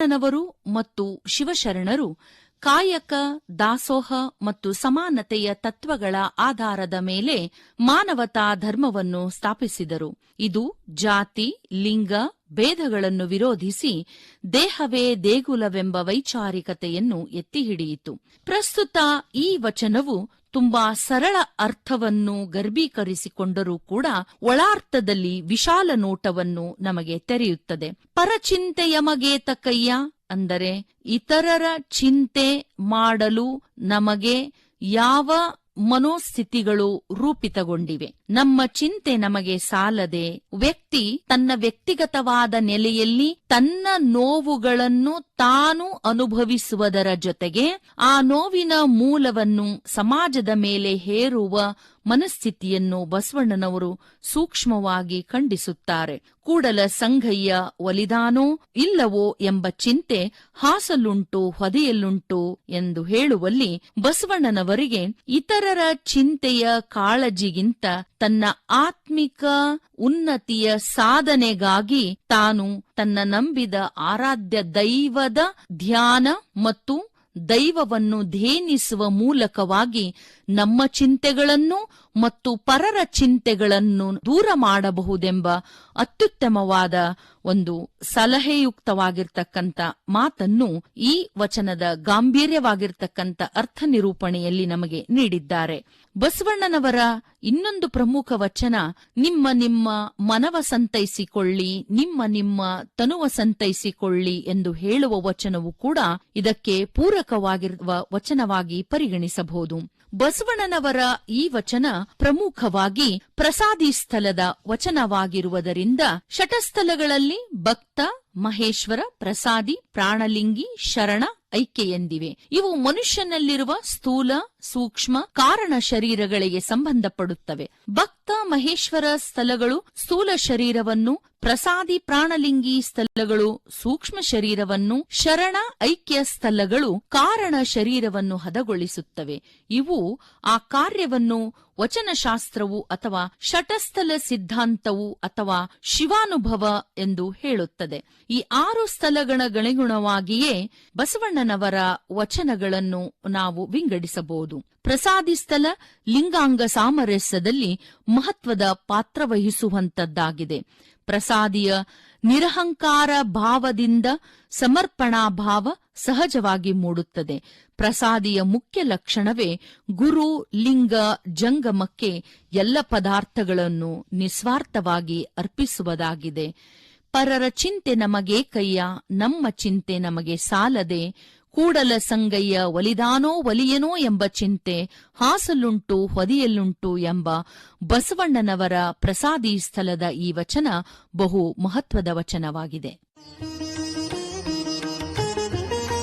ಬಸವಣ್ಣನವರು ಮತ್ತು ಶಿವಶರಣರು ಕಾಯಕ, ದಾಸೋಹ ಮತ್ತು ಸಮಾನತೆಯ ತತ್ವಗಳ ಆಧಾರದ ಮೇಲೆ ಮಾನವತಾ ಧರ್ಮವನ್ನು ಸ್ಥಾಪಿಸಿದರು. ಇದು ಜಾತಿ, ಲಿಂಗ ಭೇದಗಳನ್ನು ವಿರೋಧಿಸಿ ದೇಹವೇ ದೇಗುಲವೆಂಬ ವೈಚಾರಿಕತೆಯನ್ನು ಎತ್ತಿಹಿಡಿಯಿತು. ಪ್ರಸ್ತುತ ಈ ವಚನವು ತುಂಬಾ ಸರಳ ಅರ್ಥವನ್ನು ಗರ್ಭೀಕರಿಸಿಕೊಂಡರೂ ಕೂಡ ಒಳಾರ್ಥದಲ್ಲಿ ವಿಶಾಲ ನೋಟವನ್ನು ನಮಗೆ ತೆರೆಯುತ್ತದೆ. ಪರಚಿಂತೆಯಮಗೇತಕಯ್ಯ ಅಂದರೆ ಇತರರ ಚಿಂತೆ ಮಾಡಲು ನಮಗೆ ಯಾವ ಮನೋಸ್ಥಿತಿಗಳು ರೂಪಿತಗೊಂಡಿವೆ. ನಮ್ಮ ಚಿಂತೆ ನಮಗೆ ಸಾಲದೆ ವ್ಯಕ್ತಿ ತನ್ನ ವ್ಯಕ್ತಿಗತವಾದ ನೆಲೆಯಲ್ಲಿ ತನ್ನ ನೋವುಗಳನ್ನು ತಾನು ಅನುಭವಿಸುವುದರ ಜೊತೆಗೆ ಆ ನೋವಿನ ಮೂಲವನ್ನು ಸಮಾಜದ ಮೇಲೆ ಹೇರುವ ಮನಸ್ಥಿತಿಯನ್ನು ಬಸವಣ್ಣನವರು ಸೂಕ್ಷ್ಮವಾಗಿ ಖಂಡಿಸುತ್ತಾರೆ. ಕೂಡಲ ಸಂಗಯ್ಯ ಒಲಿದಾನೋ ಇಲ್ಲವೋ ಎಂಬ ಚಿಂತೆ ಹಾಸಲುಂಟು ಹೊದೆಯಲ್ಲುಂಟು ಎಂದು ಹೇಳುವಲ್ಲಿ ಬಸವಣ್ಣನವರಿಗೆ ಇತರರ ಚಿಂತೆಯ ಕಾಳಜಿಗಿಂತ ತನ್ನ ಆತ್ಮಿಕ ಉನ್ನತಿಯ ಸಾಧನೆಗಾಗಿ ತಾನು ತನ್ನ ನಂಬಿದ ಆರಾಧ್ಯ ದೈವದ ಧ್ಯಾನ ಮತ್ತು ದೈವವನ್ನು ಧ್ಯಾನಿಸುವ ಮೂಲಕವಾಗಿ ನಮ್ಮ ಚಿಂತೆಗಳನ್ನು ಮತ್ತು ಪರರ ಚಿಂತೆಗಳನ್ನು ದೂರ ಮಾಡಬಹುದೆಂಬ ಅತ್ಯುತ್ತಮವಾದ ಒಂದು ಸಲಹೆಯುಕ್ತವಾಗಿರ್ತಕ್ಕಂಥ ಮಾತನ್ನು ಈ ವಚನದ ಗಾಂಭೀರ್ಯವಾಗಿರ್ತಕ್ಕಂಥ ಅರ್ಥ ನಿರೂಪಣೆಯಲ್ಲಿ ನಮಗೆ ನೀಡಿದ್ದಾರೆ. ಬಸವಣ್ಣನವರ ಇನ್ನೊಂದು ಪ್ರಮುಖ ವಚನ ನಿಮ್ಮ ನಿಮ್ಮ ಮನವ ಸಂತೈಸಿಕೊಳ್ಳಿ, ನಿಮ್ಮ ನಿಮ್ಮ ತನುವ ಸಂತೈಸಿಕೊಳ್ಳಿ ಎಂದು ಹೇಳುವ ವಚನವು ಕೂಡ ಇದಕ್ಕೆ ಪೂರಕವಾಗಿರುವ ವಚನವಾಗಿ ಪರಿಗಣಿಸಬಹುದು. ಬಸವಣ್ಣನವರ ಈ ವಚನ ಪ್ರಮುಖವಾಗಿ ಪ್ರಸಾದಿ ಸ್ಥಳದ ವಚನವಾಗಿರುವುದರಿಂದ ಶಟಸ್ಥಲಗಳಲ್ಲಿ ಭಕ್ತ, ಮಹೇಶ್ವರ, ಪ್ರಸಾದಿ, ಪ್ರಾಣಲಿಂಗಿ, ಶರಣ ಐಕ್ಯ ಎಂದಿವೆ. ಇವು ಮನುಷ್ಯನಲ್ಲಿರುವ ಸ್ಥೂಲ, ಸೂಕ್ಷ್ಮ ಕಾರಣ ಶರೀರಗಳಿಗೆ ಸಂಬಂಧಪಡುತ್ತವೆ. ಭಕ್ತ, ಮಹೇಶ್ವರ ಸ್ಥಳಗಳು ಸ್ಥೂಲ ಶರೀರವನ್ನು, ಪ್ರಸಾದಿ, ಪ್ರಾಣಲಿಂಗಿ ಸ್ಥಳಗಳು ಸೂಕ್ಷ್ಮ ಶರೀರವನ್ನು, ಶರಣ ಐಕ್ಯ ಸ್ಥಳಗಳು ಕಾರಣ ಶರೀರವನ್ನು ಹದಗೊಳಿಸುತ್ತವೆ. ಇವು ಆ ಕಾರ್ಯವನ್ನು ವಚನಶಾಸ್ತ್ರವು ಅಥವಾ ಶಟಸ್ಥಲ ಸಿದ್ಧಾಂತವು ಅಥವಾ ಶಿವಾನುಭವ ಎಂದು ಹೇಳುತ್ತದೆ. ಈ 6 ಸ್ಥಳಗಳಗನುಗುಣವಾಗಿಯೇ ಬಸವಣ್ಣನವರ ವಚನಗಳನ್ನು ನಾವು ವಿಂಗಡಿಸಬಹುದು. ಪ್ರಸಾದಿ ಸ್ಥಳ ಲಿಂಗಾಂಗ ಸಾಮರಸ್ಯದಲ್ಲಿ ಮಹತ್ವದ ಪಾತ್ರವಹಿಸುವಂತದ್ದಾಗಿದೆ. ಪ್ರಸಾದಿಯ ನಿರಹಂಕಾರ ಭಾವದಿಂದ ಸಮರ್ಪಣಾ ಭಾವ ಸಹಜವಾಗಿ ಮೂಡುತ್ತದೆ. ಪ್ರಸಾದಿಯ ಮುಖ್ಯ ಲಕ್ಷಣವೇ ಗುರು ಲಿಂಗ ಜಂಗಮಕ್ಕೆ ಎಲ್ಲ ಪದಾರ್ಥಗಳನ್ನು ನಿಸ್ವಾರ್ಥವಾಗಿ ಅರ್ಪಿಸುವುದಾಗಿದೆ. ಪರರ ಚಿಂತೆ ನಮಗೇಕಯ್ಯ, ನಮ್ಮ ಚಿಂತೆ ನಮಗೆ ಸಾಲದೆ, ಕೂಡಲ ಸಂಗಯ್ಯ ಒಲಿದಾನೋ ಒಲಿಯನೋ ಎಂಬ ಚಿಂತೆ ಹಾಸಲುಂಟು ಹೊದೆಯಲ್ಲುಂಟು ಎಂಬ ಬಸವಣ್ಣನವರ ಪ್ರಸಾದಿ ಸ್ಥಳದ ಈ ವಚನ ಬಹು ಮಹತ್ವದ ವಚನವಾಗಿದೆ.